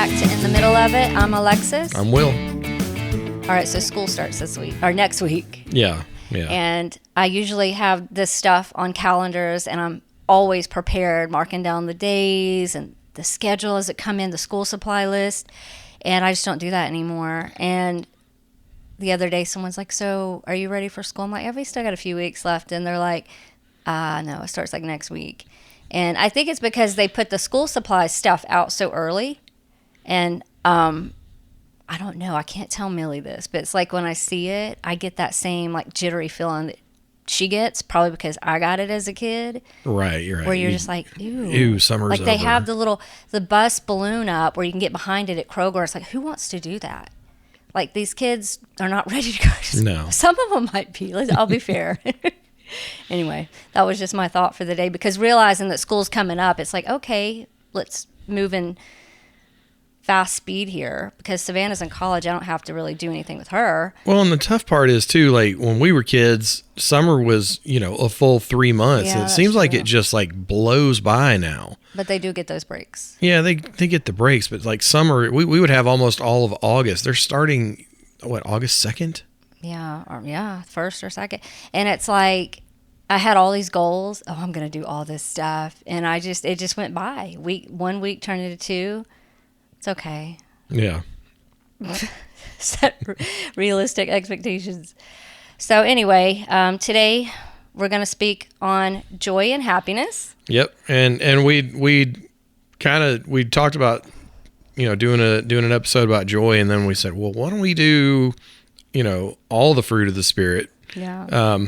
back to In the Middle of It. I'm Alexis. I'm Will. All right, so school starts this week, or next week. Yeah. And I usually have this stuff on calendars, and I'm always prepared, marking down the days and the schedule as it come in, the school supply list. And I just don't do that anymore. And the other day, someone's like, so are you ready for school? I'm like, yeah, we still got a few weeks left. And they're like, no, it starts like next week. And I think it's because they put the school supply stuff out so early. And I don't know. I can't tell Millie this, but it's like when I see it, I get that same like jittery feeling that she gets, probably because I got it as a kid. Right, you're right. Where you're just like, ew. Ew, summer's like they over. have the bus balloon up where you can get behind it at Kroger. It's like, who wants to do that? Like these kids are not ready to go. No. Some of them might be. I'll be fair. Anyway, that was just my thought for the day, because realizing that school's coming up, it's like, okay, let's move in fast speed here, because Savannah's in college. I don't have to really do anything with her. Well, and the tough part is too, like when we were kids, summer was, a full 3 months. Yeah, And it seems like true. it just like blows by now. But they do get those breaks. Yeah, they get the breaks, but like summer, we would have almost all of August. They're starting, August 2nd? Yeah, first or second. And it's like, I had all these goals. Oh, I'm going to do all this stuff. And it just went by. 1 week turned into 2. It's okay. Yeah. Set realistic expectations. So anyway, today we're going to speak on joy and happiness. Yep. And we talked about, doing an episode about joy, and then we said, well, why don't we do, all the fruit of the Spirit? Yeah.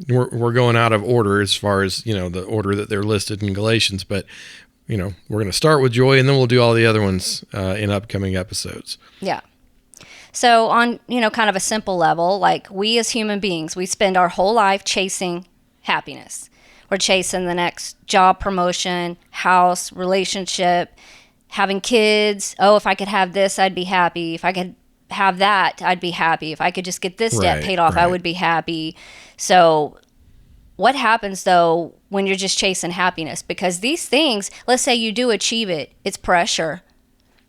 We're going out of order as far as, the order that they're listed in Galatians, but we're going to start with joy, and then we'll do all the other ones in upcoming episodes. Yeah. So on, kind of a simple level, like we as human beings, we spend our whole life chasing happiness. We're chasing the next job promotion, house, relationship, having kids. Oh, if I could have this, I'd be happy. If I could have that, I'd be happy. If I could just get this debt paid off, I would be happy. So what happens though when you're just chasing happiness? Because these things, let's say you do achieve it, it's pressure,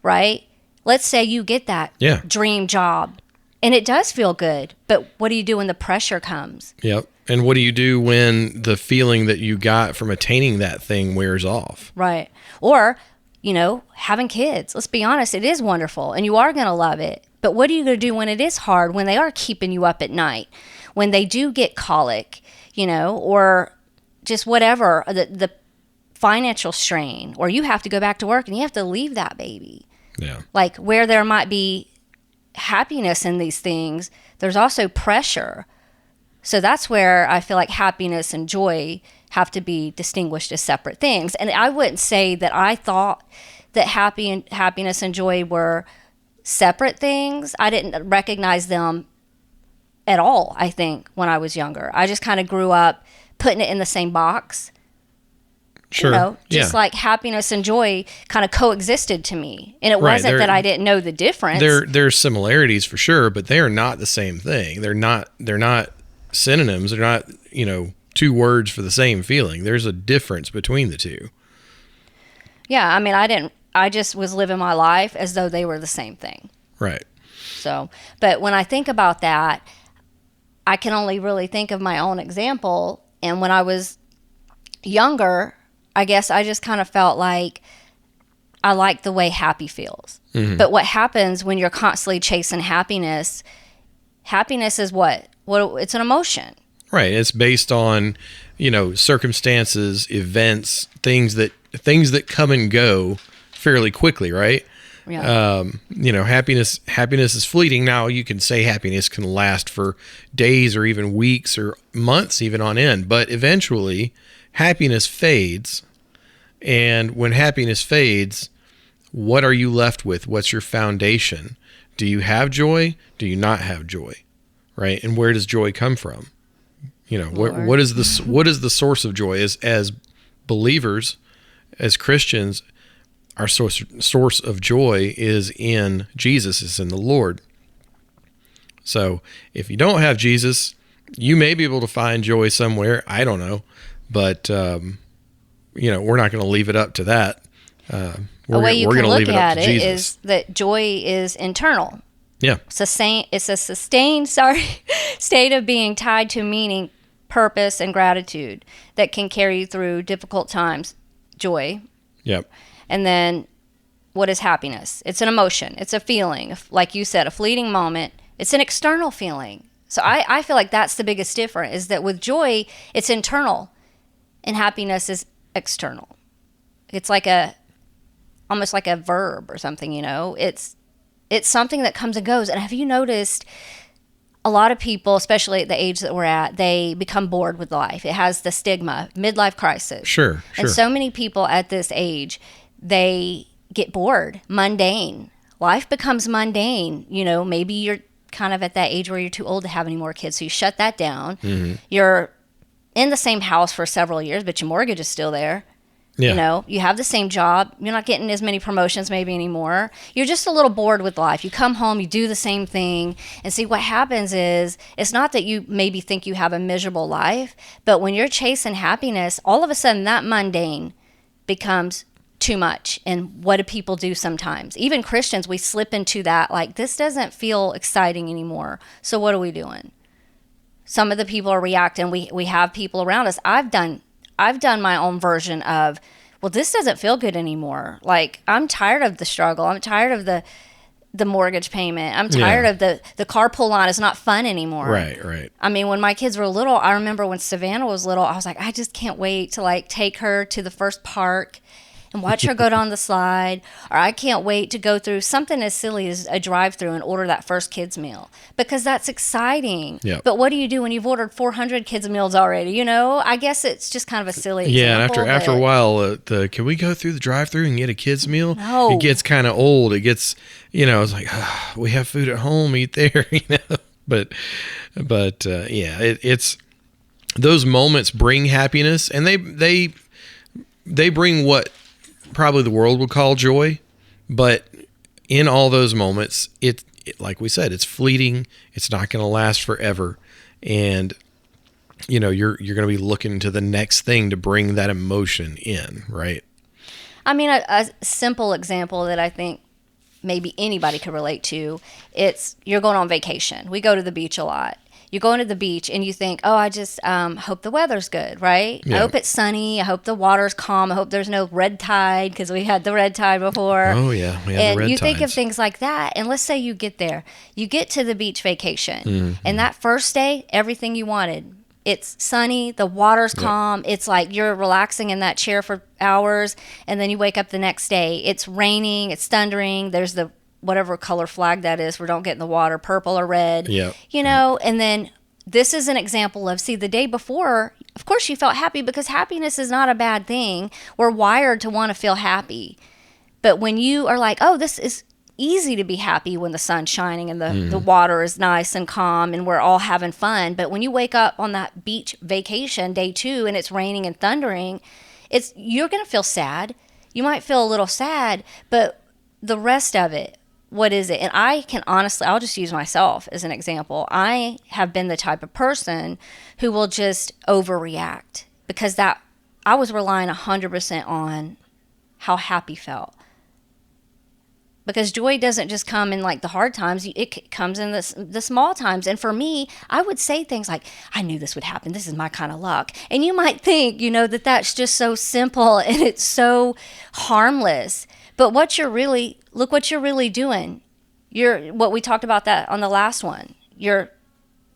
right? Let's say you get that dream job and it does feel good, but what do you do when the pressure comes? Yep. And what do you do when the feeling that you got from attaining that thing wears off? Right. Or, having kids. Let's be honest, it is wonderful and you are going to love it. But what are you going to do when it is hard, when they are keeping you up at night, when they do get colic, or just whatever, the financial strain, or you have to go back to work and you have to leave that baby. Yeah. Like where there might be happiness in these things, there's also pressure. So that's where I feel like happiness and joy have to be distinguished as separate things. And I wouldn't say that I thought that happiness and joy were separate things. I didn't recognize them at all, I think, when I was younger. I just kind of grew up putting it in the same box. Sure. Just like happiness and joy kind of coexisted to me. And it wasn't that I didn't know the difference. There's similarities for sure, but they are not the same thing. They're not synonyms. They're not, two words for the same feeling. There's a difference between the two. Yeah, I mean, I just was living my life as though they were the same thing. Right. So, but when I think about that, I can only really think of my own example. And when I was younger, I guess I just kind of felt like I like the way happy feels. Mm-hmm. But what happens when you're constantly chasing happiness? Happiness is what? Well, it's an emotion. Right. It's based on, circumstances, events, things that come and go fairly quickly, right? Yeah. Happiness is fleeting. Now you can say happiness can last for days or even weeks or months even on end, but eventually happiness fades. And when happiness fades, what are you left with? What's your foundation? Do you have joy? Do you not have joy? Right? And where does joy come from? What is the source of joy? As believers, as Christians, our source of joy is in Jesus, is in the Lord. So if you don't have Jesus, you may be able to find joy somewhere. I don't know. But, we're not going to leave it up to that. A way you we're can going to look leave it up at to it Jesus. is that joy is internal. Yeah. It's a sustained state of being tied to meaning, purpose, and gratitude that can carry you through difficult times. Joy. Yep. And then what is happiness? It's an emotion. It's a feeling. Like you said, a fleeting moment. It's an external feeling. So I feel like that's the biggest difference, is that with joy, it's internal and happiness is external. It's like almost like a verb or something, you know? It's something that comes and goes. And have you noticed a lot of people, especially at the age that we're at, they become bored with life. It has the stigma, midlife crisis. Sure. And so many people at this age, they get bored, mundane. Life becomes mundane. You know, maybe you're kind of at that age where you're too old to have any more kids, so you shut that down. Mm-hmm. You're in the same house for several years, but your mortgage is still there. Yeah. You know, you have the same job. You're not getting as many promotions maybe anymore. You're just a little bored with life. You come home, you do the same thing. And see, what happens is, it's not that you maybe think you have a miserable life, but when you're chasing happiness, all of a sudden that mundane becomes too much. And what do people do sometimes? Even Christians, we slip into that, like, this doesn't feel exciting anymore. So what are we doing? Some of the people are reacting. We have people around us. I've done my own version of, well, this doesn't feel good anymore. Like, I'm tired of the struggle. I'm tired of the mortgage payment. I'm tired of the carpool line is not fun anymore. Right. I mean, when my kids were little, I remember when Savannah was little, I was like, I just can't wait to like take her to the first park and watch her go down the slide, or I can't wait to go through something as silly as a drive-through and order that first kids meal, because that's exciting. Yep. But what do you do when you've ordered 400 kids meals already? You know, I guess it's just kind of a silly Yeah, example. and after a while, can we go through the drive-through and get a kid's meal? No. It gets kind of old. It gets, it's like, we have food at home, eat there, But it's those moments bring happiness, and they bring what probably the world would call joy, but in all those moments, it like we said, it's fleeting. It's not going to last forever, and you're going to be looking to the next thing to bring that emotion in, right? I mean, a simple example that I think maybe anybody could relate to, it's you're going on vacation. We go to the beach a lot. You go into the beach and you think, oh, I just hope the weather's good, right? Yeah. I hope it's sunny. I hope the water's calm. I hope there's no red tide, because we had the red tide before. Oh, yeah. We had And the red you think of tides. things like that. And let's say you get there. You get to the beach vacation. Mm-hmm. And that first day, everything you wanted. It's sunny. The water's calm. It's like you're relaxing in that chair for hours. And then you wake up the next day. It's raining. It's thundering. There's the whatever color flag that is, we don't get in the water, purple or red. Yep. And then this is an example of, see, the day before, of course you felt happy, because happiness is not a bad thing. We're wired to want to feel happy. But when you are like, oh, this is easy to be happy when the sun's shining and the water is nice and calm and we're all having fun. But when you wake up on that beach vacation, day 2, and it's raining and thundering, you're going to feel sad. You might feel a little sad, but the rest of it, what is it? And I can honestly, I'll just use myself as an example. I have been the type of person who will just overreact, because I was relying 100% on how happy felt. Because joy doesn't just come in like the hard times, it comes in the small times. And for me, I would say things like, I knew this would happen. This is my kind of luck. And you might think, that that's just so simple and it's so harmless. But look what you're really doing. What we talked about that on the last one. You're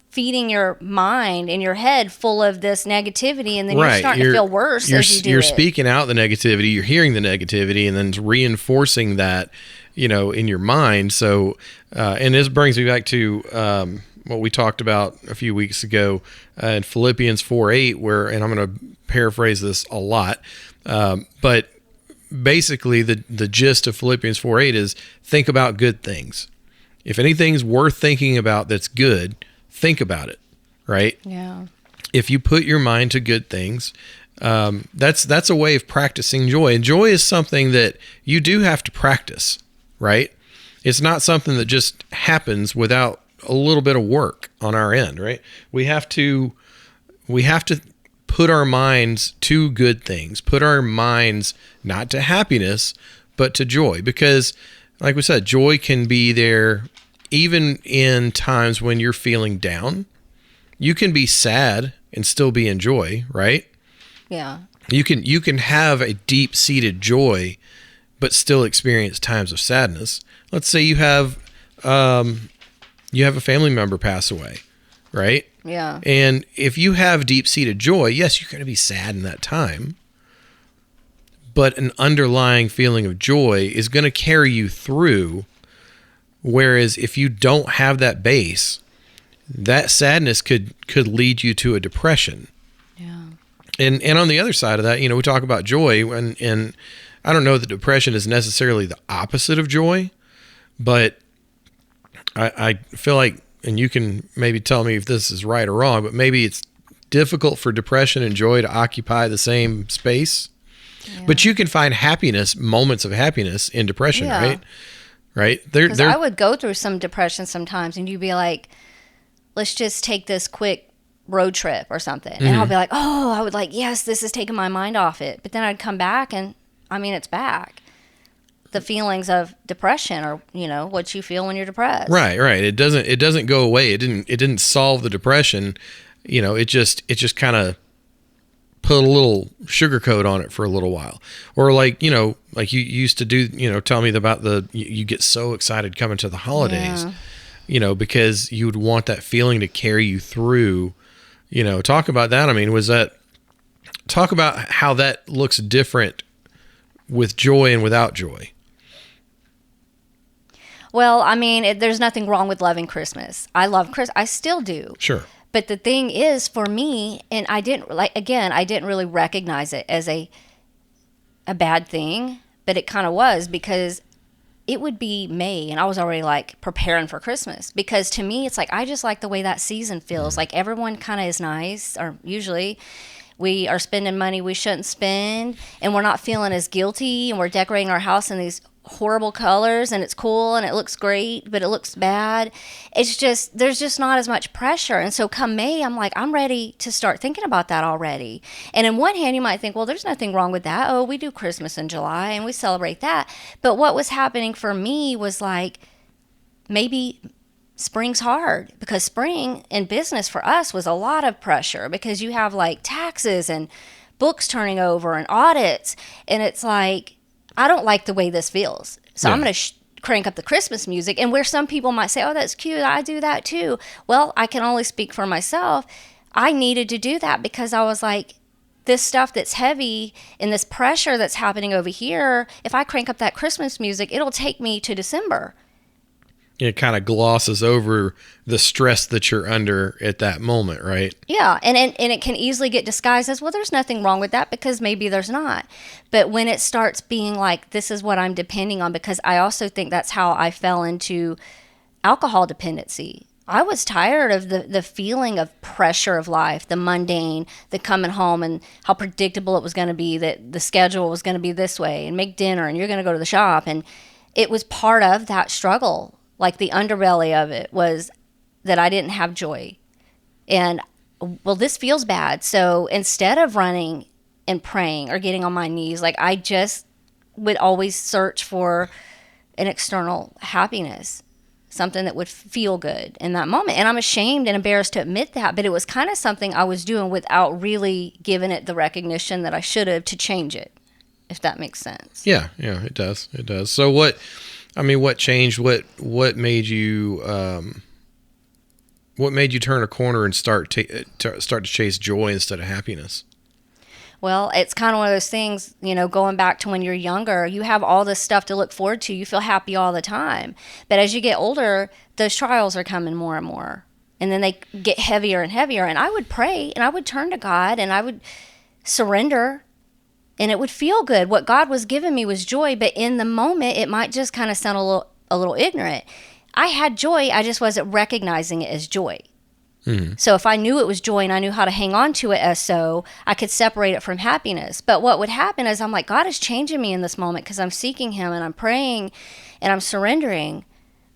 feeding your mind and your head full of this negativity, and then you're starting to feel worse as you do You're it. speaking out the negativity, you're hearing the negativity, and then reinforcing that, in your mind. So, and this brings me back to what we talked about a few weeks ago in Philippians 4:8, and I'm going to paraphrase this a lot, but basically the gist of Philippians 4:8 is think about good things. If anything's worth thinking about that's good, think about it, right? Yeah. If you put your mind to good things, that's a way of practicing joy. And joy is something that you do have to practice, right? It's not something that just happens without a little bit of work on our end, right? We have to put our minds to good things, put our minds not to happiness, but to joy. Because, like we said, joy can be there even in times when you're feeling down. You can be sad and still be in joy, right? Yeah. You can have a deep-seated joy, but still experience times of sadness. Let's say you have a family member pass away, right? Yeah. And if you have deep-seated joy, yes, you're going to be sad in that time, but an underlying feeling of joy is going to carry you through. Whereas if you don't have that base, that sadness could lead you to a depression. Yeah. And on the other side of that, we talk about joy, and I don't know that depression is necessarily the opposite of joy, but I feel like, and you can maybe tell me if this is right or wrong, but maybe it's difficult for depression and joy to occupy the same space. Yeah. But you can find happiness, moments of happiness in depression, right? Right? Because I would go through some depression sometimes, and you'd be like, let's just take this quick road trip or something. And I'll be like, oh, I would like, yes, this is taking my mind off it. But then I'd come back and, it's back. The feelings of depression or, what you feel when you're depressed. Right. It doesn't go away. It didn't solve the depression. It just kind of put a little sugar coat on it for a little while. Or like you used to do, tell me about you get so excited coming to the holidays. Yeah. Because you would want that feeling to carry you through. Talk about that. Talk about how that looks different with joy and without joy. Well, there's nothing wrong with loving Christmas. I love Christmas. I still do. Sure. But the thing is, for me, and I didn't really recognize it as a bad thing, but it kind of was, because it would be May and I was already like preparing for Christmas, because to me, it's like, I just like the way that season feels. Like everyone kind of is nice, or usually we are spending money we shouldn't spend, and we're not feeling as guilty, and we're decorating our house in these horrible colors, and it's cool and it looks great, but it looks bad. It's just, there's just not as much pressure. And so come May, I'm like, I'm ready to start thinking about that already. And in one hand, you might think, well, there's nothing wrong with that. Oh, we do Christmas in July and we celebrate that. But what was happening for me was like, maybe spring's hard, because spring in business for us was a lot of pressure, because you have like taxes and books turning over and audits. And it's like, I don't like the way this feels. So yeah. I'm going to crank up the Christmas music. And where some people might say, oh, that's cute, I do that too. Well, I can only speak for myself. I needed to do that because I was like, this stuff that's heavy and this pressure that's happening over here, if I crank up that Christmas music, it'll take me to December. It kind of glosses over the stress that you're under at that moment, right? Yeah, and it can easily get disguised as, well, there's nothing wrong with that, because maybe there's not. But when it starts being like, this is what I'm depending on, because I also think that's how I fell into alcohol dependency. I was tired of the feeling of pressure of life, the mundane, the coming home and how predictable it was going to be, that the schedule was going to be this way, and make dinner, and you're going to go to the shop. And it was part of that struggle. Like the underbelly of it was that I didn't have joy. And, well, this feels bad. So instead of running and praying or getting on my knees, like I just would always search for an external happiness, something that would feel good in that moment. And I'm ashamed and embarrassed to admit that, but it was kind of something I was doing without really giving it the recognition that I should have to change it, if that makes sense. Yeah, it does. It does. So what changed? What made you turn a corner and start to chase joy instead of happiness? Well, it's kind of one of those things, going back to when you're younger, you have all this stuff to look forward to. You feel happy all the time. But as you get older, those trials are coming more and more. And then they get heavier and heavier. And I would pray and I would turn to God and I would surrender. And it would feel good. What God was giving me was joy, but in the moment, it might just kind of sound a little ignorant. I had joy, I just wasn't recognizing it as joy. Mm-hmm. So if I knew it was joy and I knew how to hang on to it as so, I could separate it from happiness. But what would happen is I'm like, God is changing me in this moment because I'm seeking Him and I'm praying and I'm surrendering.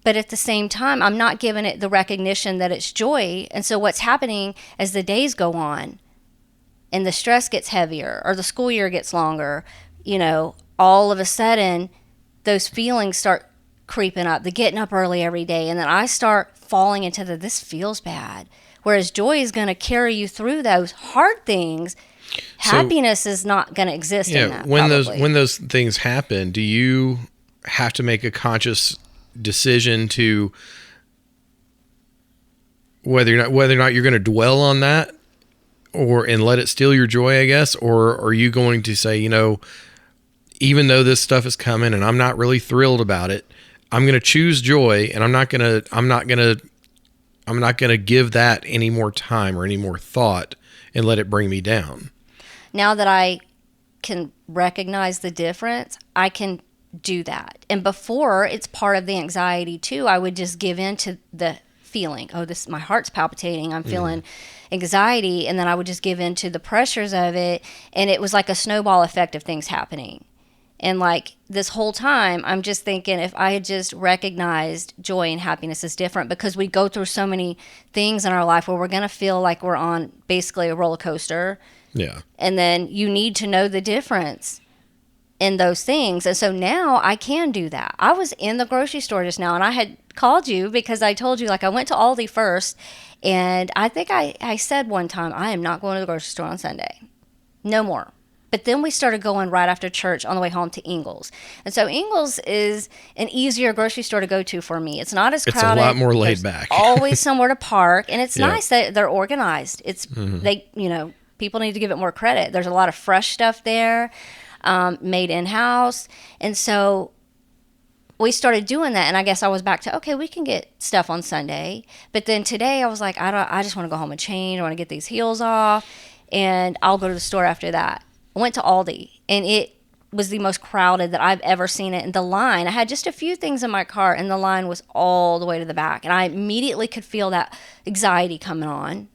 But at the same time, I'm not giving it the recognition that it's joy. And so what's happening as the days go on, and the stress gets heavier, or the school year gets longer, all of a sudden, those feelings start creeping up, the getting up early every day, and then I start falling into this feels bad. Whereas joy is going to carry you through those hard things. Happiness is not going to exist in that. When probably. those things happen, do you have to make a conscious decision to whether or not you're going to dwell on that and let it steal your joy, I guess, or are you going to say, even though this stuff is coming and I'm not really thrilled about it, I'm going to choose joy, and I'm not going to give that any more time or any more thought and let it bring me down. Now that I can recognize the difference, I can do that. And before, it's part of the anxiety too. I would just give in to the feeling. Oh, my heart's palpitating. I'm feeling anxiety. And then I would just give in to the pressures of it. And it was like a snowball effect of things happening. And like this whole time, I'm just thinking if I had just recognized joy and happiness is different, because we go through so many things in our life where we're going to feel like we're on basically a roller coaster. Yeah. And then you need to know the difference in those things. And so now I can do that. I was in the grocery store just now, and I had called you because I told you, like, I went to Aldi first, and I think I said one time, I am not going to the grocery store on Sunday. No more. But then we started going right after church on the way home to Ingles. And so Ingles is an easier grocery store to go to for me. It's not as crowded. It's a lot more laid There's back. always somewhere to park. And it's Yeah. nice that they're organized. It's people need to give it more credit. There's a lot of fresh stuff there, made in-house. And so we started doing that. And I guess I was back to, okay, we can get stuff on Sunday. But then today I was like, I just want to go home and change. I want to get these heels off. And I'll go to the store after that. I went to Aldi, and it was the most crowded that I've ever seen it. And the line, I had just a few things in my cart, and the line was all the way to the back. And I immediately could feel that anxiety coming on.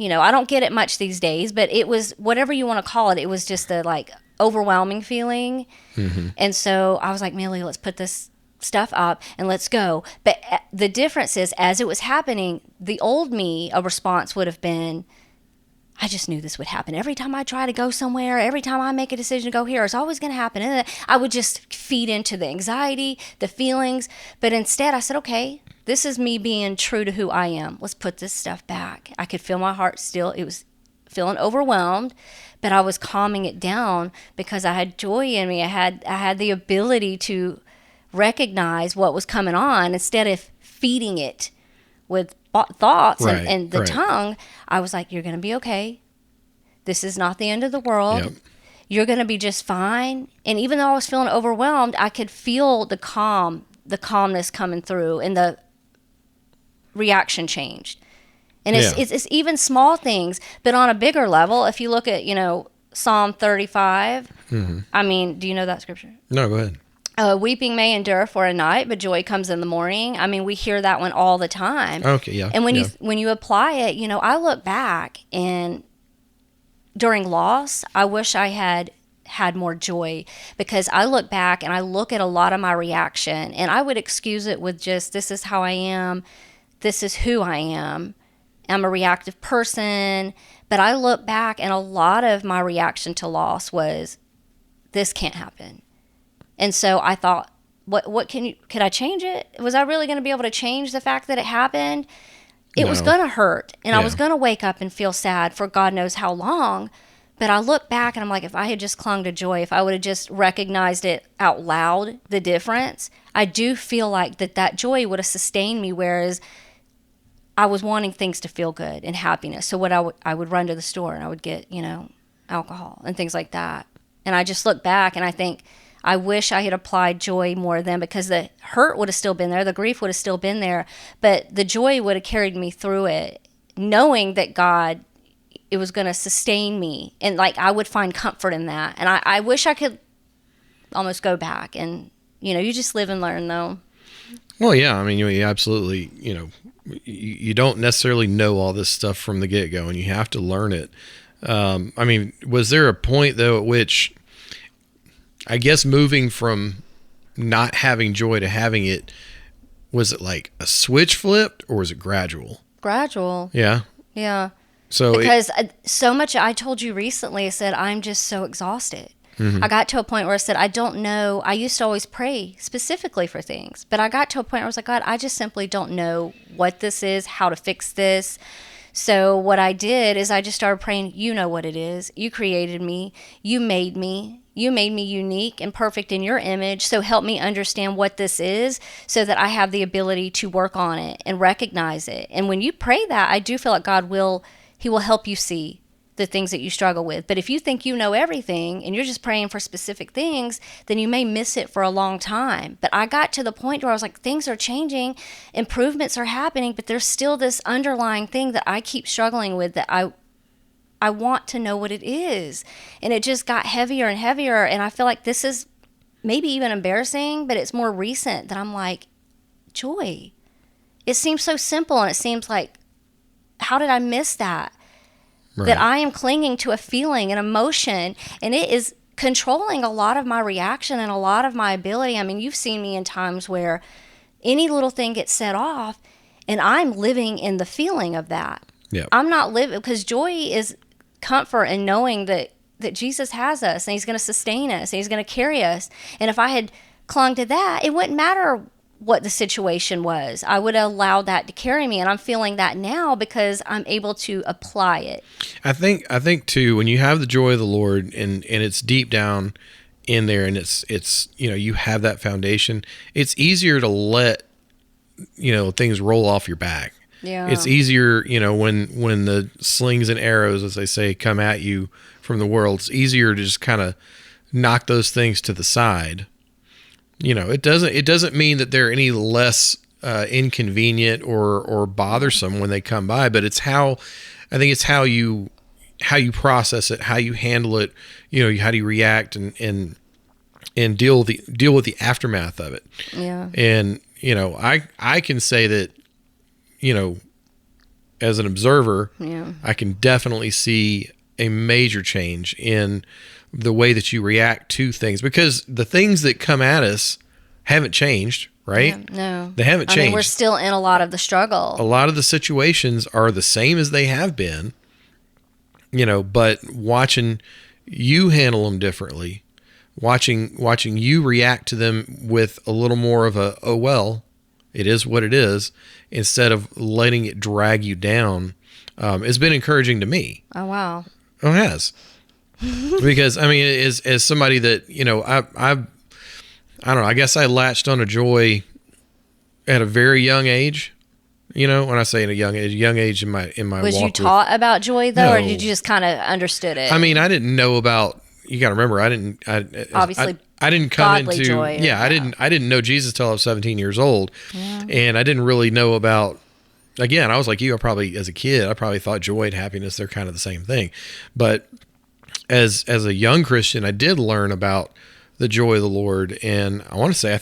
I don't get it much these days, but it was, whatever you want to call it, it was just a like overwhelming feeling. Mm-hmm. And so I was like, Millie, let's put this stuff up and let's go. But the difference is, as it was happening, the old me, a response would have been, I just knew this would happen. Every time I try to go somewhere, every time I make a decision to go here, it's always going to happen. And I would just feed into the anxiety, the feelings. But instead, I said, okay, this is me being true to who I am. Let's put this stuff back. I could feel my heart still. It was feeling overwhelmed, but I was calming it down because I had joy in me. I had the ability to recognize what was coming on instead of feeding it with thoughts and the tongue. I was like, you're going to be okay. This is not the end of the world. Yep. You're going to be just fine. And even though I was feeling overwhelmed, I could feel the calmness coming through, and the reaction changed. And it's even small things, but on a bigger level, if you look at, Psalm 35, mm-hmm. I mean, do you know that scripture? No, go ahead. Weeping may endure for a night, but joy comes in the morning. I mean, we hear that one all the time. Okay, yeah. And when you apply it, I look back, and during loss, I wish I had more joy, because I look back and I look at a lot of my reaction, and I would excuse it with just, this is how I am, this is who I am. I'm a reactive person. But I look back, and a lot of my reaction to loss was, this can't happen. And so I thought, could I change it? Was I really going to be able to change the fact that it happened? It was going to hurt, and I was going to wake up and feel sad for God knows how long. But I look back, and I'm like, if I had just clung to joy, if I would have just recognized it out loud, the difference, I do feel like that joy would have sustained me, whereas I was wanting things to feel good and happiness. So I would run to the store, and I would get, alcohol and things like that. And I just look back, and I think, I wish I had applied joy more then, because the hurt would have still been there, the grief would have still been there, but the joy would have carried me through it, knowing that God, it was going to sustain me, and like I would find comfort in that. And I wish I could almost go back, and you just live and learn, though. Well, yeah, I mean, you absolutely, you don't necessarily know all this stuff from the get-go, and you have to learn it. I mean, was there a point though at which, I guess, moving from not having joy to having it, was it like a switch flipped, or was it gradual? Gradual. Yeah. Yeah. So because so much, I told you recently, I said, I'm just so exhausted. I got to a point where I said, I don't know. I used to always pray specifically for things, but I got to a point where I was like, God, I just simply don't know what this is, how to fix this. So what I did is I just started praying, you know what it is. You created me. You made me. You made me unique and perfect in your image. So help me understand what this is so that I have the ability to work on it and recognize it. And when you pray that, I do feel like He will help you see the things that you struggle with. But if you think you know everything and you're just praying for specific things, then you may miss it for a long time. But I got to the point where I was like, things are changing, improvements are happening, but there's still this underlying thing that I keep struggling with that I want to know what it is. And it just got heavier and heavier. And I feel like this is maybe even embarrassing, but it's more recent that I'm like, joy. It seems so simple, and it seems like, how did I miss that? Right. That I am clinging to a feeling, an emotion, and it is controlling a lot of my reaction and a lot of my ability. I mean, you've seen me in times where any little thing gets set off, and I'm living in the feeling of that. Yeah. I'm not living, because joy is comfort in knowing that Jesus has us, and He's going to sustain us, and He's going to carry us. And if I had clung to that, it wouldn't matter what the situation was. I would allow that to carry me, and I'm feeling that now because I'm able to apply it. I think too, when you have the joy of the Lord and it's deep down in there, and it's you have that foundation, it's easier to let things roll off your back. Yeah. It's easier, when the slings and arrows, as they say, come at you from the world, it's easier to just kind of knock those things to the side. It doesn't mean that they're any less inconvenient or bothersome when they come by, but I think it's how you process it, how you handle it, how do you react and deal with the aftermath of it. Yeah. And I can say that, as an observer, Yeah. I can definitely see a major change in the way that you react to things, because the things that come at us haven't changed, right? Yeah, no. They haven't changed. I mean, we're still in a lot of the struggle. A lot of the situations are the same as they have been, but watching you handle them differently, watching you react to them with a little more of a, oh, well, it is what it is, instead of letting it drag you down, has been encouraging to me. Oh, wow. Oh, it has. Because I mean, as somebody that I don't know, I guess I latched on to joy at a very young age. When I say at a young age in my Was walk you taught about joy though, No. or did you just kind of understood it? I mean, I didn't know about. You got to remember, I didn't come godly into. joy, Yeah, I didn't know Jesus till I was 17 years old, and I didn't really know about. Again, I was like you. As a kid, I probably thought joy and happiness, they're kind of the same thing, but as a young Christian, I did learn about the joy of the Lord, and I want to say I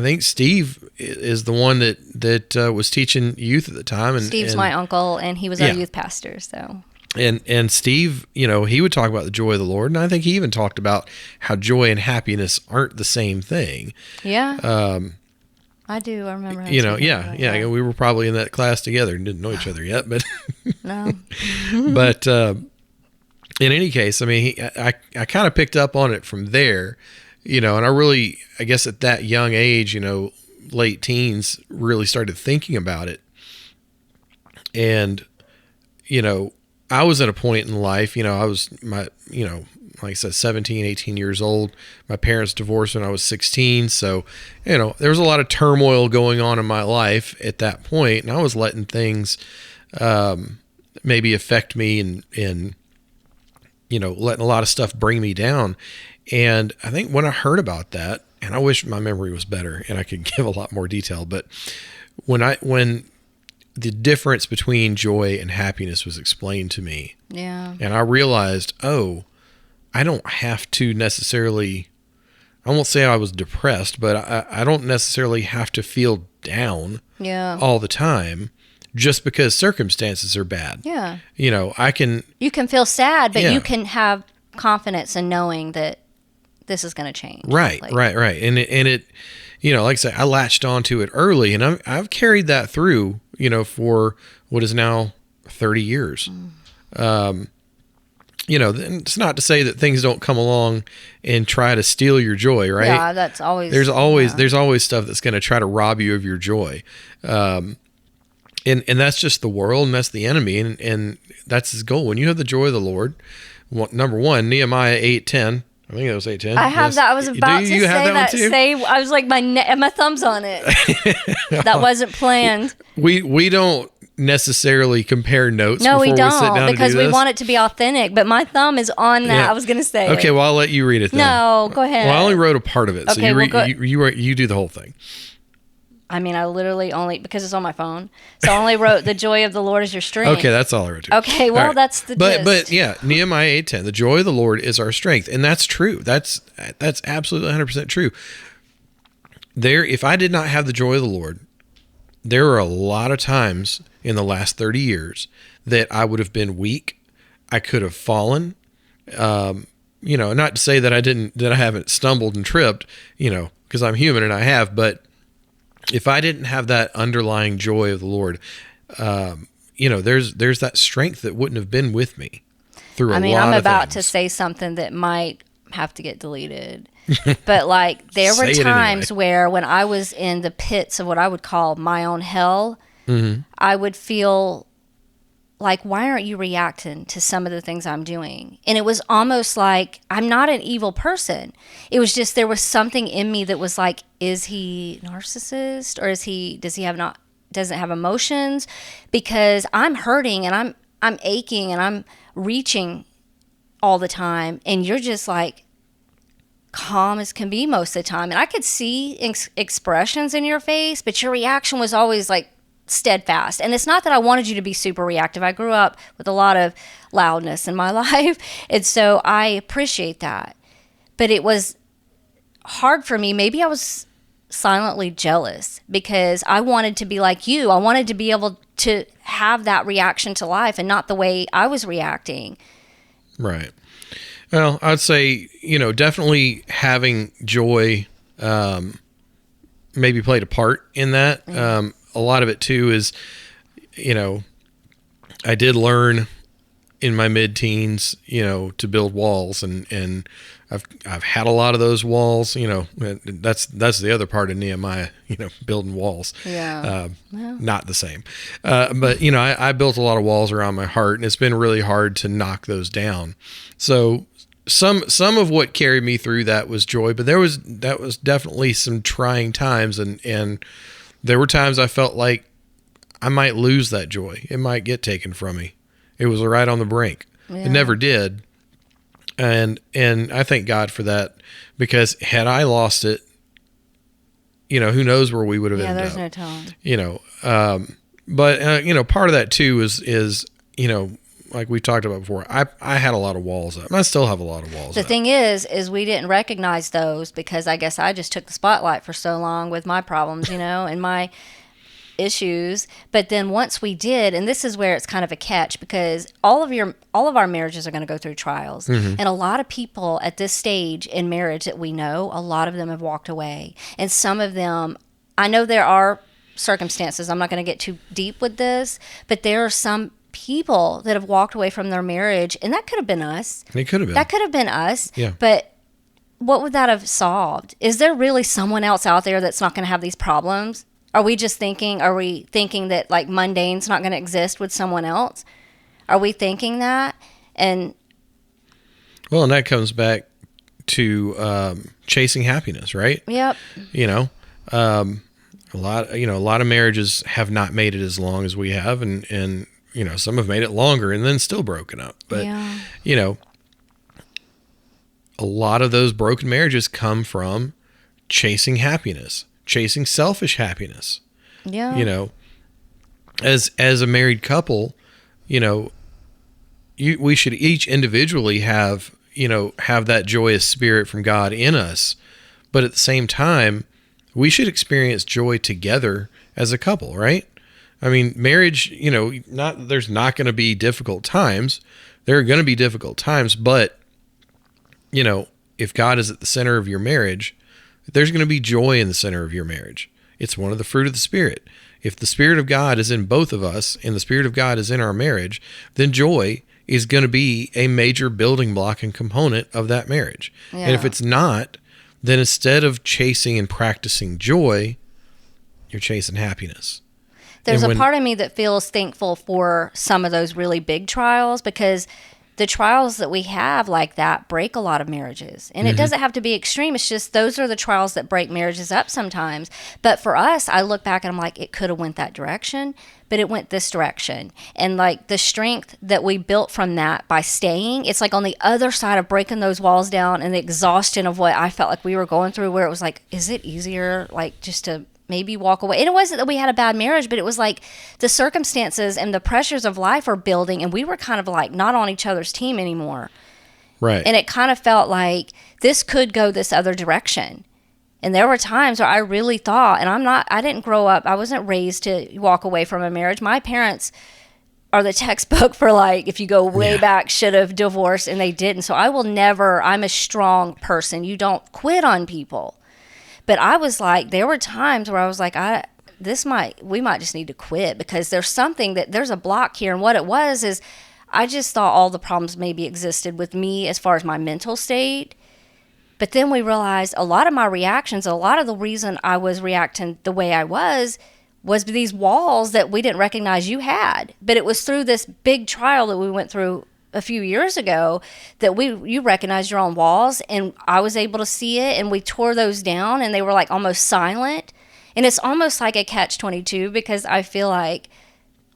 think Steve is the one that was teaching youth at the time. And Steve's my uncle, and he was our youth pastor. So and Steve, he would talk about the joy of the Lord, and I think he even talked about how joy and happiness aren't the same thing. Yeah. I do. I remember. Yeah. We were probably in that class together and didn't know each other yet, but no. But in any case, I mean, I kind of picked up on it from there, and I guess at that young age, late teens, really started thinking about it. And, I was at a point in life, I was like I said, 17, 18 years old. My parents divorced when I was 16. So, there was a lot of turmoil going on in my life at that point, and I was letting things maybe affect me and letting a lot of stuff bring me down. And I think when I heard about that, and I wish my memory was better and I could give a lot more detail, but when the difference between joy and happiness was explained to me, and I realized, oh, I don't have to necessarily, I won't say I was depressed, but I don't necessarily have to feel down all the time just because circumstances are bad. Yeah. You can feel sad, but you can have confidence in knowing that this is going to change. Right. And it, like I say, I latched onto it early, and I've carried that through, for what is now 30 years. it's not to say that things don't come along and try to steal your joy, right? Yeah, that's always. There's always stuff that's going to try to rob you of your joy. And that's just the world, and that's the enemy, and that's his goal. When you have the joy of the Lord, number one, Nehemiah 8:10. I think it was 8:10. I have that. I was about to say that. I was like, my thumb's on it. That wasn't planned. We don't necessarily compare notes. No, we before we sit down don't, because to do we this. want it to be authentic. But my thumb is on that. Yeah. I was going to say. Okay, it. well, I'll let you read it then. No, go ahead. Well, I only wrote a part of it, so Okay, you do the whole thing. I mean, I literally only, because it's on my phone, so I only wrote, the joy of the Lord is your strength. Okay, that's all I wrote. Okay, well, right. that's the gist. But yeah, Nehemiah 8:10, the joy of the Lord is our strength, and that's true. That's absolutely 100% true. If I did not have the joy of the Lord, there are a lot of times in the last 30 years that I would have been weak. I could have fallen. Not to say that I haven't stumbled and tripped, because I'm human and I have, but if I didn't have that underlying joy of the Lord, there's that strength that wouldn't have been with me through a lot of things. I'm about to say something that might have to get deleted. But like, there were times where when I was in the pits of what I would call my own hell, mm-hmm. I would feel like, why aren't you reacting to some of the things I'm doing? And it was almost like, I'm not an evil person. It was just, there was something in me that was like, is he narcissist, or doesn't have emotions? Because I'm hurting and I'm aching and I'm reaching all the time, and you're just like calm as can be most of the time. And I could see expressions in your face, but your reaction was always like steadfast. And it's not that I wanted you to be super reactive. I grew up with a lot of loudness in my life, and so I appreciate that. But it was hard for me. Maybe I was silently jealous because I wanted to be like you. I wanted to be able to have that reaction to life and not the way I was reacting. Right. Well, I'd say, definitely having joy maybe played a part in that. A lot of it too is, I did learn in my mid-teens, to build walls, and I've had a lot of those walls. That's the other part of Nehemiah, building walls. Yeah. Not the same. But I built a lot of walls around my heart, and it's been really hard to knock those down. So some of what carried me through that was joy, but that was definitely some trying times, and there were times I felt like I might lose that joy. It might get taken from me. It was right on the brink. Yeah. It never did. And I thank God for that, because had I lost it, who knows where we would have ended up. Yeah, there's no telling. But part of that too is like we talked about before, I had a lot of walls up. I still have a lot of walls up. The thing is we didn't recognize those because I guess I just took the spotlight for so long with my problems, and my issues. But then once we did, and this is where it's kind of a catch, because all of our marriages are going to go through trials. Mm-hmm. And a lot of people at this stage in marriage that we know, a lot of them have walked away. And some of them, I know there are circumstances, I'm not going to get too deep with this, but there are some people that have walked away from their marriage, and that could have been us. It could have been. That could have been us. Yeah. But what would that have solved? Is there really someone else out there that's not going to have these problems? Are we thinking that like mundane's not going to exist with someone else? Are we thinking that? And that comes back to chasing happiness, right? Yep. A lot of marriages have not made it as long as we have, and some have made it longer and then still broken up. But a lot of those broken marriages come from chasing happiness. Chasing selfish happiness. Yeah. As a married couple, we should each individually have that joyous spirit from God in us, but at the same time, we should experience joy together as a couple, right? I mean, marriage, there's not going to be difficult times. There are going to be difficult times, but if God is at the center of your marriage, there's going to be joy in the center of your marriage. It's one of the fruit of the Spirit. If the Spirit of God is in both of us and the Spirit of God is in our marriage, then joy is going to be a major building block and component of that marriage. Yeah. And if it's not, then instead of chasing and practicing joy, you're chasing happiness. There's And a when- part of me that feels thankful for some of those really big trials, because the trials that we have like that break a lot of marriages. And it doesn't have to be extreme. It's just those are the trials that break marriages up sometimes. But for us, I look back and I'm like, it could have went that direction, but it went this direction. And like the strength that we built from that by staying, it's like on the other side of breaking those walls down and the exhaustion of what I felt like we were going through, where it was like, is it easier like just to maybe walk away? And it wasn't that we had a bad marriage, but it was like the circumstances and the pressures of life are building, and we were kind of like not on each other's team anymore. Right. And it kind of felt like this could go this other direction. And there were times where I really thought, and I didn't grow up, I wasn't raised to walk away from a marriage. My parents are the textbook for like, if you go way back, should have divorced, and they didn't. So I'm a strong person. You don't quit on people. But I was like, there were times where I was like, we might just need to quit, because there's a block here. And what it was is I just thought all the problems maybe existed with me as far as my mental state. But then we realized a lot of my reactions, a lot of the reason I was reacting the way I was these walls that we didn't recognize you had. But it was through this big trial that we went through a few years ago that you recognized your own walls, and I was able to see it, and we tore those down, and they were like almost silent. And it's almost like a catch-22, because I feel like,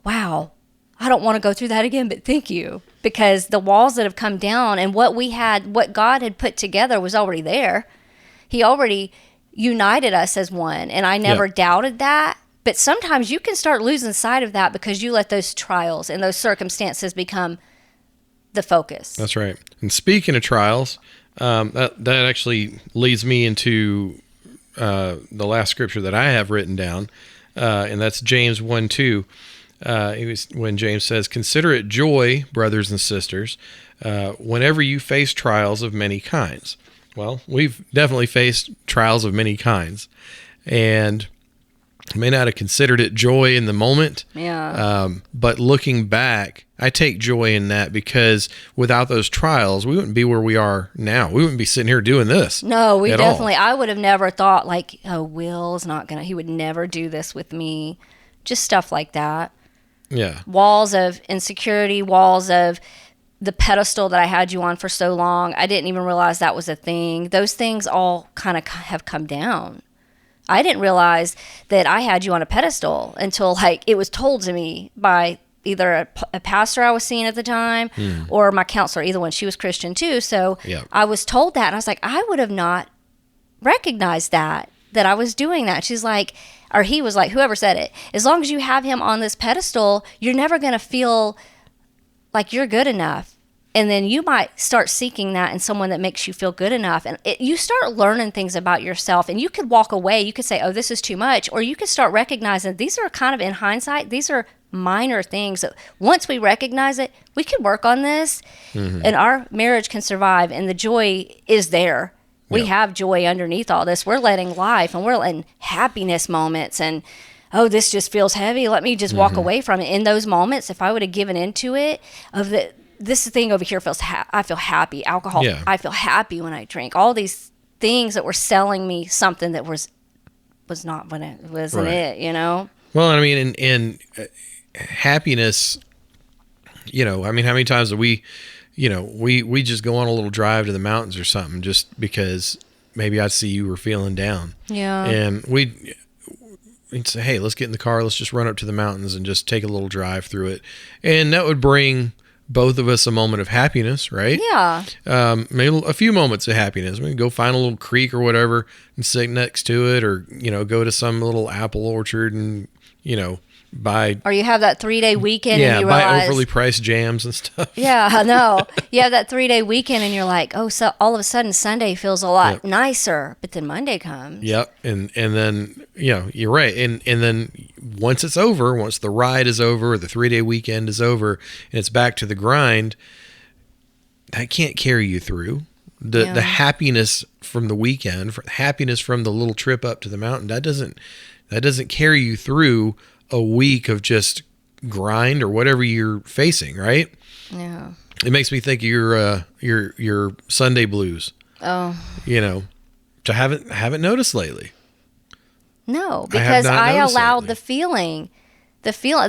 wow, I don't want to go through that again, but thank you, because the walls that have come down and what God had put together was already there. He already united us as one, and I never doubted that. But sometimes you can start losing sight of that because you let those trials and those circumstances become the focus. That's right. And speaking of trials, that actually leads me into the last scripture that I have written down, and that's James 1:2. When James says, "Consider it joy, brothers and sisters, whenever you face trials of many kinds." Well, we've definitely faced trials of many kinds, and may not have considered it joy in the moment. Yeah. But looking back, I take joy in that, because without those trials, we wouldn't be where we are now. We wouldn't be sitting here doing this. No, we at definitely, all. I would have never thought like, oh, Will's not going to, he would never do this with me. Just stuff like that. Yeah. Walls of insecurity, walls of the pedestal that I had you on for so long. I didn't even realize that was a thing. Those things all kind of have come down. I didn't realize that I had you on a pedestal until like it was told to me by either a pastor I was seeing at the time or my counselor, either one. She was Christian too. So I was told that, and I was like, I would have not recognized that I was doing that. She's like, or he was like, whoever said it, as long as you have him on this pedestal, you're never going to feel like you're good enough. And then you might start seeking that in someone that makes you feel good enough. And you start learning things about yourself, and you could walk away. You could say, oh, this is too much. Or you could start recognizing these are kind of, in hindsight, these are minor things that once we recognize it, we can work on this and our marriage can survive. And the joy is there. We have joy underneath all this. We're letting life, and we're letting happiness moments, and oh, this just feels heavy. Let me just walk away from it. In those moments, if I would have given into it, this thing over here feels, I feel happy. Alcohol, I feel happy when I drink. All these things that were selling me something that was not when it wasn't it, you know? Well, I mean, in happiness, I mean, how many times do we just go on a little drive to the mountains or something just because maybe I'd see you were feeling down. Yeah. And we'd say, hey, let's get in the car. Let's just run up to the mountains and just take a little drive through it. And that would bring both of us a moment of happiness, right? Yeah. Maybe a few moments of happiness. We can go find a little creek or whatever and sit next to it, or, go to some little apple orchard and, buy. Or you have that 3-day weekend and you buy realize, overly priced jams and stuff. Yeah, I know. You have that 3-day weekend and you're like, oh, so all of a sudden Sunday feels a lot nicer, but then Monday comes. Yep. And then, you're right. And then once it's over, once the ride is over, the 3-day weekend is over, and it's back to the grind, that can't carry you through. The happiness from the weekend, happiness from the little trip up to the mountain, that doesn't carry you through a week of just grind or whatever you're facing, right? Yeah. It makes me think of your Sunday blues. Oh, You know, which I haven't noticed lately. no, I have because not I noticed allowed lately.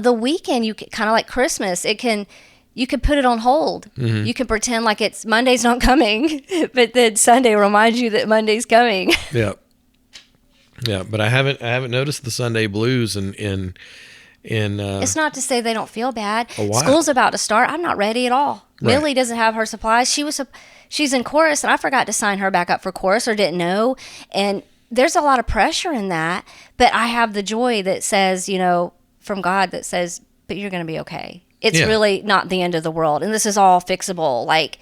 the weekend, you kind of like Christmas, you could put it on hold. Mm-hmm. You can pretend like it's Monday's not coming, but then Sunday reminds you that Monday's coming. Yeah, yeah, but I haven't noticed the Sunday blues in It's not to say they don't feel bad. a while. School's about to start. I'm not ready at all. Right. Millie doesn't have her supplies. She's in chorus, and I forgot to sign her back up for chorus or didn't know. And there's a lot of pressure in that. But I have the joy that says, from God that says, but you're going to be okay. It's Yeah. really not the end of the world. And this is all fixable. Like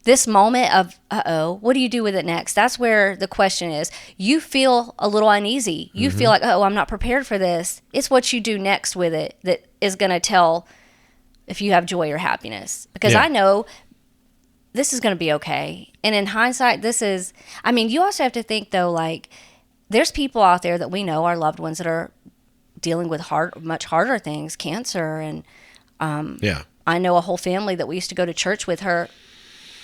this moment of, what do you do with it next? That's where the question is. You feel a little uneasy. You feel like, I'm not prepared for this. It's what you do next with it that is going to tell if you have joy or happiness. Because Yeah. I know this is going to be okay. And in hindsight, you also have to think though, like there's people out there that we know, our loved ones that are dealing with much harder things, cancer. And Yeah. I know a whole family that we used to go to church with her.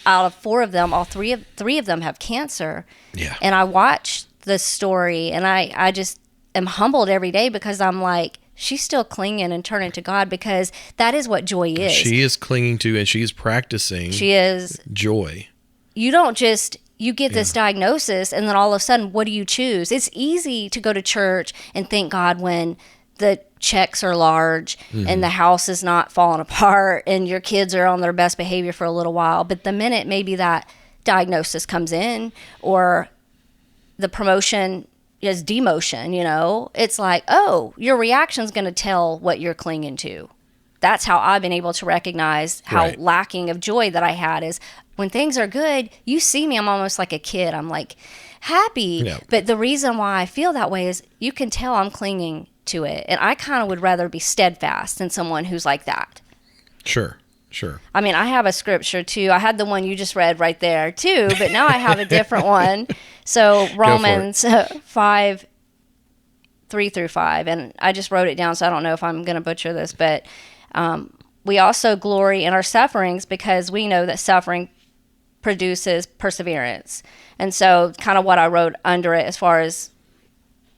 Out of 4 of them, three of them have cancer. Yeah. And I watch the story and I just am humbled every day because I'm like, she's still clinging and turning to God because that is what joy is. She is clinging to and she is practicing She is. joy. You don't just, you get this diagnosis and then all of a sudden, what do you choose? It's easy to go to church and thank God when the checks are large and the house is not falling apart and your kids are on their best behavior for a little while. But the minute maybe that diagnosis comes in or the promotion is demotion, it's like, your reaction's going to tell what you're clinging to. That's how I've been able to recognize how Right. lacking of joy that I had is when things are good, you see me, I'm almost like a kid. I'm like happy. Yeah. But the reason why I feel that way is you can tell I'm clinging to it. And I kind of would rather be steadfast than someone who's like that. Sure. I mean, I have a scripture too. I had the one you just read right there too, but now I have a different one. So Romans 5, 3-5. And I just wrote it down, so I don't know if I'm going to butcher this, but we also glory in our sufferings because we know that suffering produces perseverance. And so kind of what I wrote under it as far as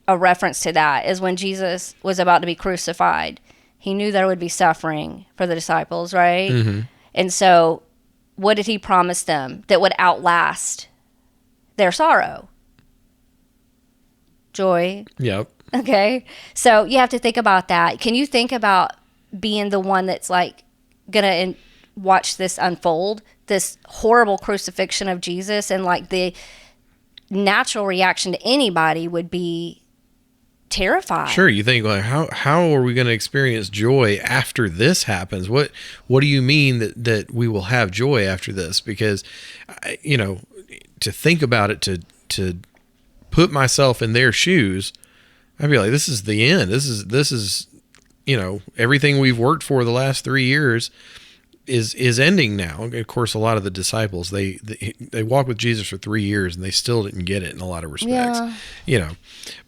a reference to that is when Jesus was about to be crucified, he knew there would be suffering for the disciples, right? Mm-hmm. And so what did he promise them that would outlast their sorrow? Joy. Yep. Okay. So you have to think about that. Can you think about being the one that's like going to watch this unfold, this horrible crucifixion of Jesus, and like the natural reaction to anybody would be terrified. Sure. You think like how are we going to experience joy after this happens? What do you mean that we will have joy after this? Because to think about it, to put myself in their shoes, I'd be like, this is the end. This is everything we've worked for the last 3 years is ending now. Of course, a lot of the disciples they walked with Jesus for 3 years and they still didn't get it in a lot of respects. Yeah.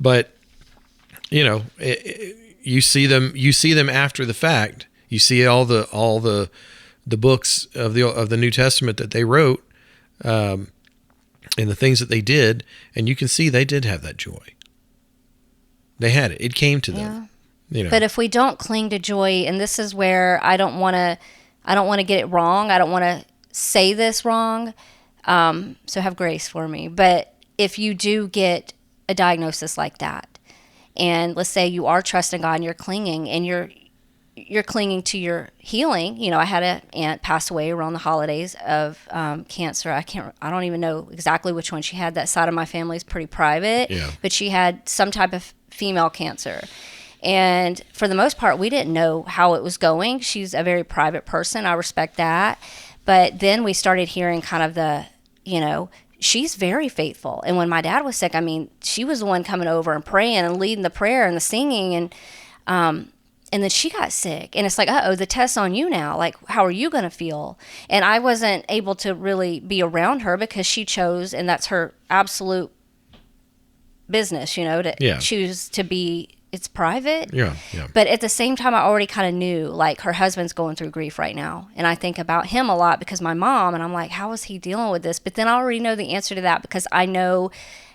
But you see them after the fact. You see all the books of the New Testament that they wrote, and the things that they did, and you can see they did have that joy. They had it. It came to them. But if we don't cling to joy, and this is where I don't want to get it wrong. I don't want to say this wrong. So have grace for me. But if you do get a diagnosis like that, and let's say you are trusting God and you're clinging and you're clinging to your healing. I had an aunt pass away around the holidays of cancer. I don't even know exactly which one she had. That side of my family is pretty private. Yeah. But she had some type of female cancer. And for the most part, we didn't know how it was going. She's a very private person. I respect that. But then we started hearing kind of she's very faithful. And when my dad was sick, she was the one coming over and praying and leading the prayer and the singing. And then she got sick. And it's like, the test's on you now. Like, how are you going to feel? And I wasn't able to really be around her because she chose, and that's her absolute business, to choose to be it's private. Yeah. Yeah. But at the same time, I already kind of knew, like, her husband's going through grief right now. And I think about him a lot because my mom, and I'm like, how is he dealing with this? But then I already know the answer to that because I know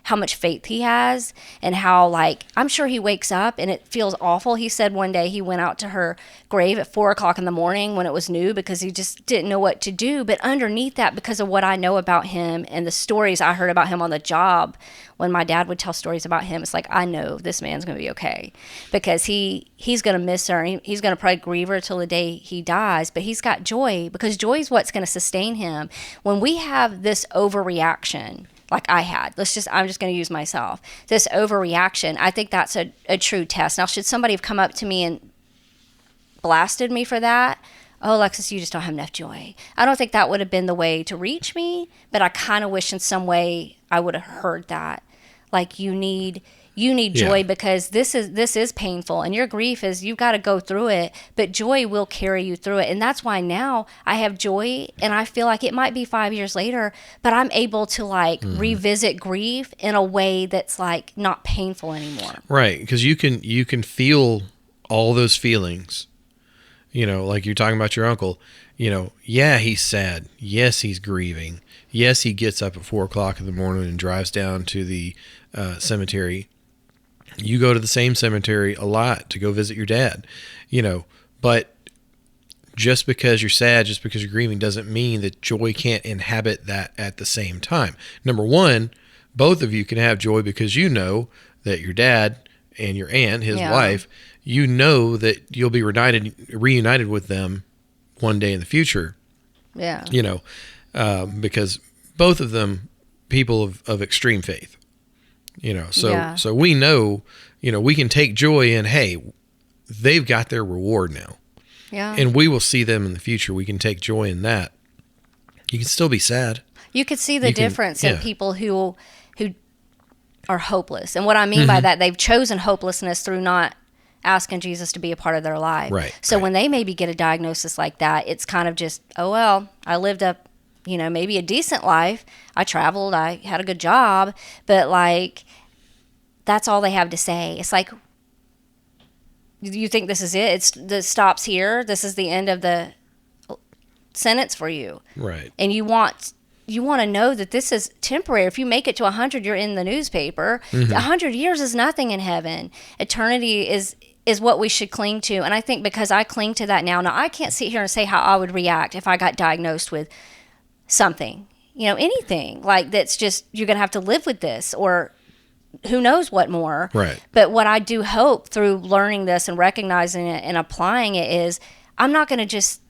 how much faith he has and how, like, I'm sure he wakes up and it feels awful. He said one day he went out to her grave at 4:00 in the morning when it was new because he just didn't know what to do. But underneath that, because of what I know about him and the stories I heard about him on the job, when my dad would tell stories about him, it's like, I know this man's going to be okay because he's going to miss her. He's going to probably grieve her till the day he dies, but he's got joy because joy is what's going to sustain him. When we have this overreaction, like I had, I'm just going to use myself, this overreaction, I think that's a true test. Now, should somebody have come up to me and blasted me for that? Oh, Alexis, you just don't have enough joy. I don't think that would have been the way to reach me, but I kind of wish in some way I would have heard that. Like, you need joy because this is painful, and your grief is, you've got to go through it, but joy will carry you through it. And that's why now I have joy, and I feel like it might be 5 years later, but I'm able to, like, revisit grief in a way that's, like, not painful anymore. Right, because you can feel all those feelings. You know, like you're talking about your uncle, you know, yeah, he's sad. Yes, he's grieving. Yes, he gets up at 4:00 in the morning and drives down to the cemetery. You go to the same cemetery a lot to go visit your dad, you know, but just because you're sad, just because you're grieving doesn't mean that joy can't inhabit that at the same time. Number one, both of you can have joy because you know that your dad and your aunt, his wife, you know that you'll be reunited with them one day in the future. Yeah. You know, because both of them, people of extreme faith, you know, so we know, you know, we can take joy in, hey, they've got their reward now. Yeah. And we will see them in the future. We can take joy in that. You can still be sad. You could see the difference in people who are hopeless. And what I mean by that, they've chosen hopelessness through not asking Jesus to be a part of their life. Right. So when they maybe get a diagnosis like that, it's kind of just, oh, well, I lived up, you know, maybe a decent life. I traveled, I had a good job, but, like, that's all they have to say. It's like, you think this is it? This stops here. This is the end of the sentence for you. Right. And you want to know that this is temporary. If you make it to 100, you're in the newspaper. 100 years is nothing in heaven. Eternity is what we should cling to. And I think because I cling to that now I can't sit here and say how I would react if I got diagnosed with something, you know, anything like that's just, you're going to have to live with this, or who knows what more. Right. But what I do hope through learning this and recognizing it and applying it is, I'm not going to just,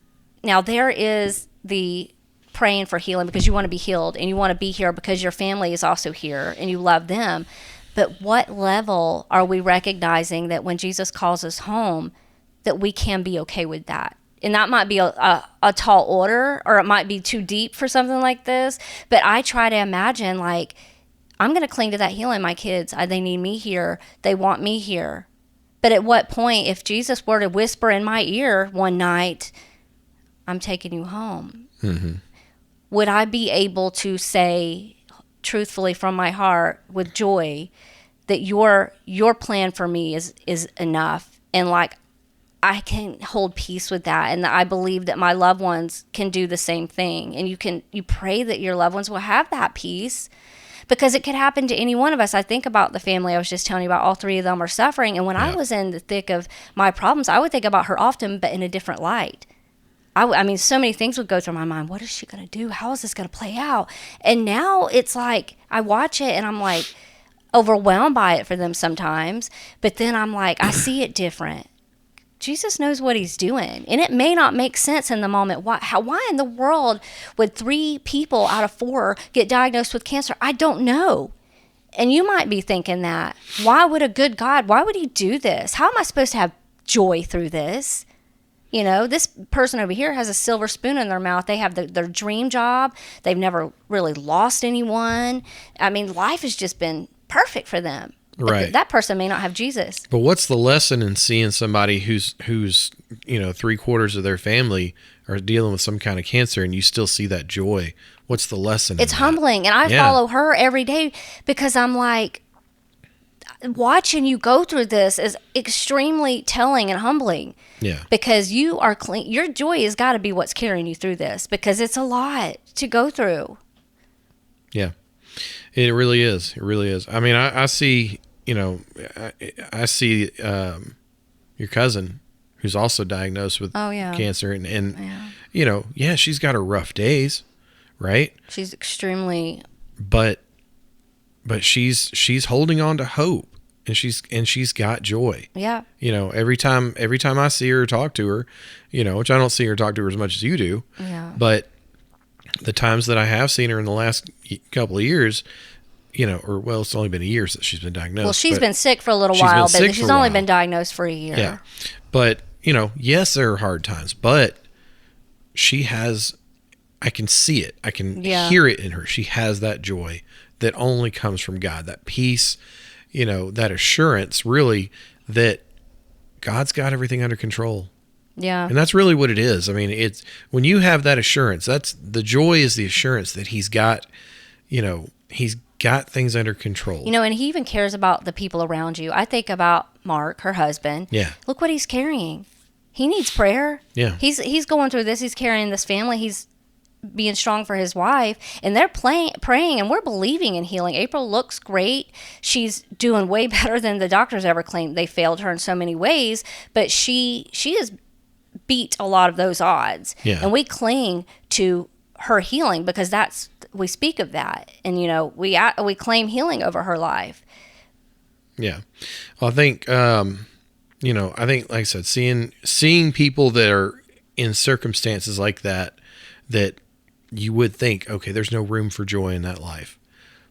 now there is the praying for healing because you want to be healed and you want to be here because your family is also here and you love them. But what level are we recognizing that when Jesus calls us home, that we can be okay with that? And that might be a tall order, or it might be too deep for something like this. But I try to imagine, like, I'm going to cling to that healing. My kids, they need me here. They want me here. But at what point, if Jesus were to whisper in my ear one night, I'm taking you home, would I be able to say truthfully from my heart with joy that your plan for me is enough, and, like, I can hold peace with that, and I believe that my loved ones can do the same thing, and you pray that your loved ones will have that peace, because it could happen to any one of us. I think about the family I was just telling you about. All three of them are suffering, and when I was in the thick of my problems, I would think about her often, but in a different light. I mean, so many things would go through my mind. What is she going to do? How is this going to play out? And now it's like, I watch it and I'm like overwhelmed by it for them sometimes. But then I'm like, I see it different. Jesus knows what he's doing. And it may not make sense in the moment. Why in the world would 3 people out of 4 get diagnosed with cancer? I don't know. And you might be thinking that. Why would a good God, why would he do this? How am I supposed to have joy through this? You know, this person over here has a silver spoon in their mouth. They have their dream job. They've never really lost anyone. I mean, life has just been perfect for them. Right. But that person may not have Jesus. But what's the lesson in seeing somebody who's 3/4 of their family are dealing with some kind of cancer, and you still see that joy? What's the lesson? It's humbling. And I follow her every day because I'm like, watching you go through this is extremely telling and humbling. Yeah. Because you are clean. Your joy has got to be what's carrying you through this, because it's a lot to go through. Yeah. It really is. It really is. I mean, I see, I see your cousin who's also diagnosed with cancer, and she's got her rough days, right? She's extremely, but she's holding on to hope, and she's got joy. Yeah. Every time I see her or talk to her, which I don't see her talk to her as much as you do. Yeah. But the times that I have seen her in the last couple of years, it's only been a year since she's been diagnosed. Well, she's been sick for a little while, but she's only been diagnosed for a year. Yeah. But, yes, there are hard times, but I can see it. I can hear it in her. She has that joy that only comes from God, that peace, that assurance, really, that God's got everything under control. Yeah. And that's really what it is. I mean, it's when you have that assurance, that's the joy, is the assurance that he's got things under control. And he even cares about the people around you. I think about Mark, her husband. Yeah. Look what he's carrying. He needs prayer. Yeah. He's going through this. He's carrying this family. He's being strong for his wife, and they're praying, and we're believing in healing. April looks great. She's doing way better than the doctors ever claimed. They failed her in so many ways, but she has beat a lot of those odds. Yeah. And we cling to her healing, because we speak of that, and we claim healing over her life. Yeah. Well, I think like I said, seeing people that are in circumstances like that you would think, okay, there's no room for joy in that life,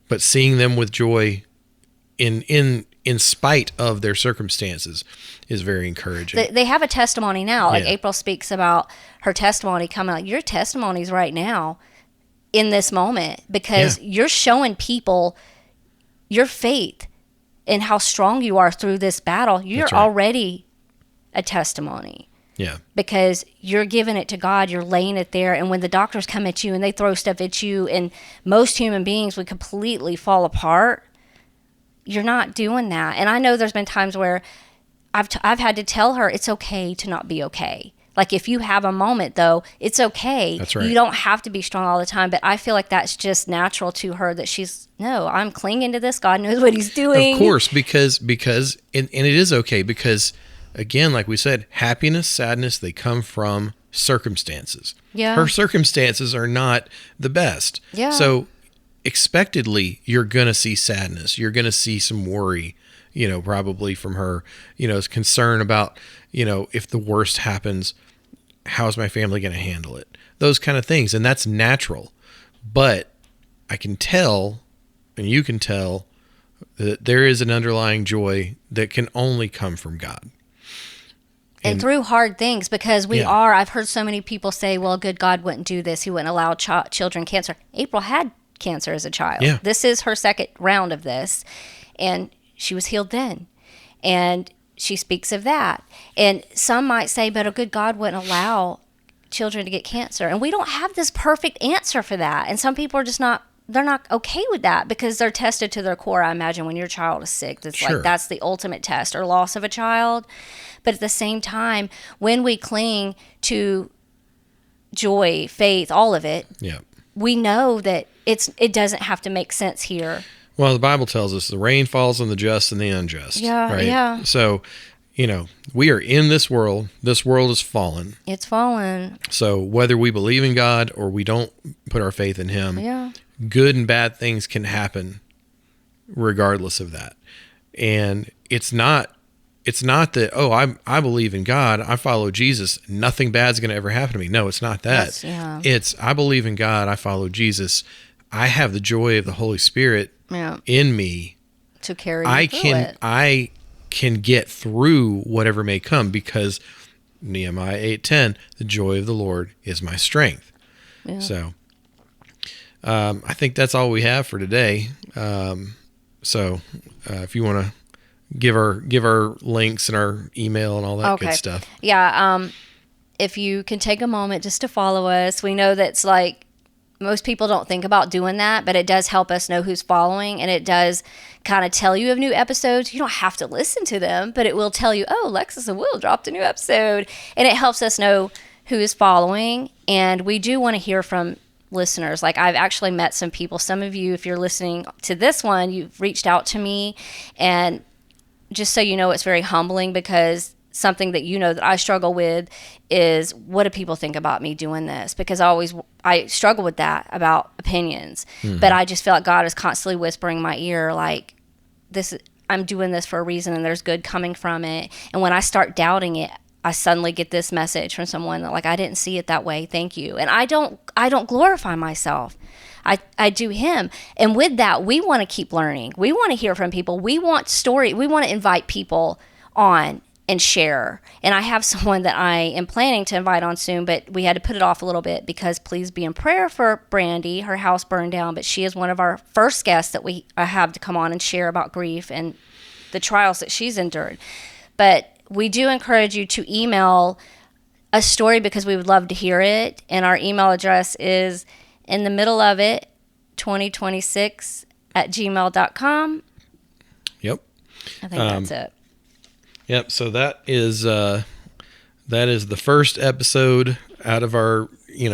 but seeing them with joy in spite of their circumstances is very encouraging. They have a testimony now. Like Yeah. April speaks about her testimony coming out. Your testimony's right now in this moment, because you're showing people your faith and how strong you are through this battle. You're That's right. already a testimony. Yeah. Because you're giving it to God, you're laying it there, and when the doctors come at you and they throw stuff at you, and most human beings would completely fall apart, you're not doing that. And I know there's been times where I've had to tell her it's okay to not be okay. Like, if you have a moment, though, it's okay. That's right. You don't have to be strong all the time, but I feel like that's just natural to her, that I'm clinging to this. God knows what he's doing. Of course, because and it is okay, because again, like we said, happiness, sadness, they come from circumstances. Yeah. Her circumstances are not the best. Yeah. So expectedly, you're going to see sadness. You're going to see some worry, probably from her, is concern about, if the worst happens, how's my family going to handle it? Those kind of things. And that's natural. But I can tell, and you can tell, that there is an underlying joy that can only come from God. And through hard things, because I've heard so many people say, well, a good God wouldn't do this. He wouldn't allow children cancer. April had cancer as a child. Yeah. This is her second round of this, and she was healed then. And she speaks of that. And some might say, but a good God wouldn't allow children to get cancer. And we don't have this perfect answer for that. And some people are they're not okay with that, because they're tested to their core. I imagine when your child is sick, it's Sure. like that's the ultimate test, or loss of a child. But at the same time, when we cling to joy, faith, all of it, Yeah. we know that it doesn't have to make sense here. Well, the Bible tells us the rain falls on the just and the unjust. Yeah, right? yeah. So, we are in this world. This world is fallen. It's fallen. So whether we believe in God or we don't put our faith in him, Yeah. good and bad things can happen regardless of that. And it's not that, I believe in God, I follow Jesus, nothing bad's going to ever happen to me. No, it's not that. It's, I believe in God, I follow Jesus, I have the joy of the Holy Spirit in me To carry you through it. I can get through whatever may come, because Nehemiah 8:10, the joy of the Lord is my strength. Yeah. So I think that's all we have for today. If you want to give our links and our email and all that good stuff. Yeah. If you can take a moment just to follow us, we know that's like most people don't think about doing that, but it does help us know who's following, and it does kind of tell you of new episodes. You don't have to listen to them, but it will tell you, oh, Lexus and Will dropped a new episode, and it helps us know who is following. And we do want to hear from listeners. Like, I've actually met some people. Some of you, if you're listening to this one, you've reached out to me, and just so you know, it's very humbling, because something that you know that I struggle with is, what do people think about me doing this? Because I struggle with that about opinions. But I just feel like God is constantly whispering in my ear, like, I'm doing this for a reason, and there's good coming from it. And when I start doubting it, I suddenly get this message from someone that, like, I didn't see it that way. Thank you. And I don't glorify myself. I do Him. And with that, we want to keep learning. We want to hear from people. We want to invite people on and share. And I have someone that I am planning to invite on soon, but we had to put it off a little bit, because please be in prayer for Brandy. Her house burned down, but she is one of our first guests that I have to come on and share about grief and the trials that she's endured. But we do encourage you to email a story, because we would love to hear it. And our email address is in the middle of it 2026@gmail.com. Yep. I think that's it. Yep. So that is the first episode out of our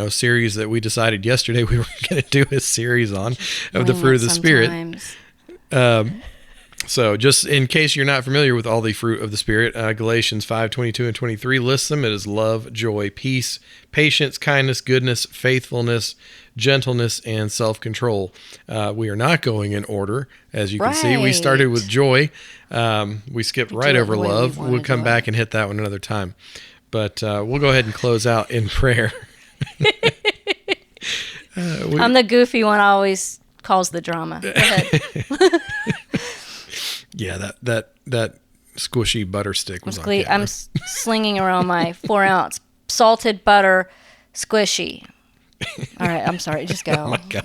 series that we decided yesterday we were going to do a series on of the fruit of the Spirit. So just in case you're not familiar with all the fruit of the Spirit, Galatians 5:22 and 23 lists them. It is love, joy, peace, patience, kindness, goodness, faithfulness, gentleness, and self-control. We are not going in order, as you can see. We started with joy. We skipped right over love. We'll come back and hit that one another time. But we'll go ahead and close out in prayer. I'm the goofy one. I always cause the drama. Go ahead. Yeah, that squishy butter stick was on camera. I'm slinging around my 4-ounce salted butter squishy. All right, I'm sorry. Just go. Oh my gosh.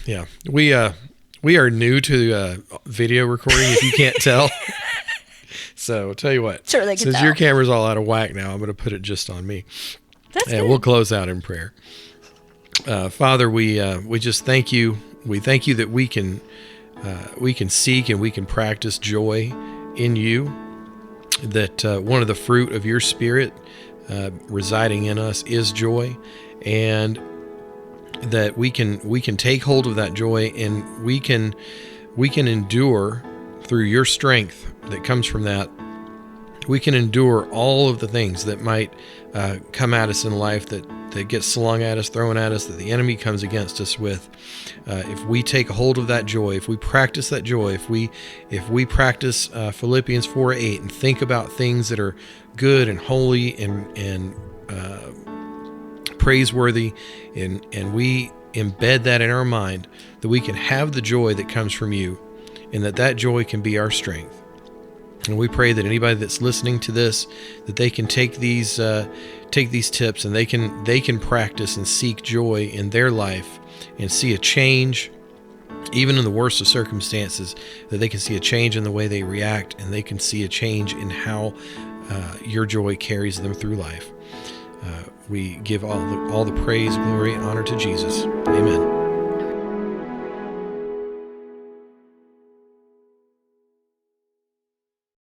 Yeah. We are new to video recording, if you can't tell. So I'll tell you what. Sure, they can since tell. Your camera's all out of whack now, I'm going to put it just on me. That's and good. We'll close out in prayer. Father, we just thank you. We thank you that we can seek and we can practice joy in you. That one of the fruit of your Spirit residing in us is joy, and that we can take hold of that joy, and we can endure through your strength that comes from that. We can endure all of the things that might come at us in life, that gets slung at us, thrown at us, that the enemy comes against us with. If we take hold of that joy, if we practice that joy, if we practice Philippians 4:8 and think about things that are good and holy and praiseworthy, and we embed that in our mind, that we can have the joy that comes from you, and that joy can be our strength. And we pray that anybody that's listening to this, that they can take these tips, and they can practice and seek joy in their life and see a change, even in the worst of circumstances, that they can see a change in the way they react, and they can see a change in how your joy carries them through life. We give all the praise, glory, and honor to Jesus. Amen.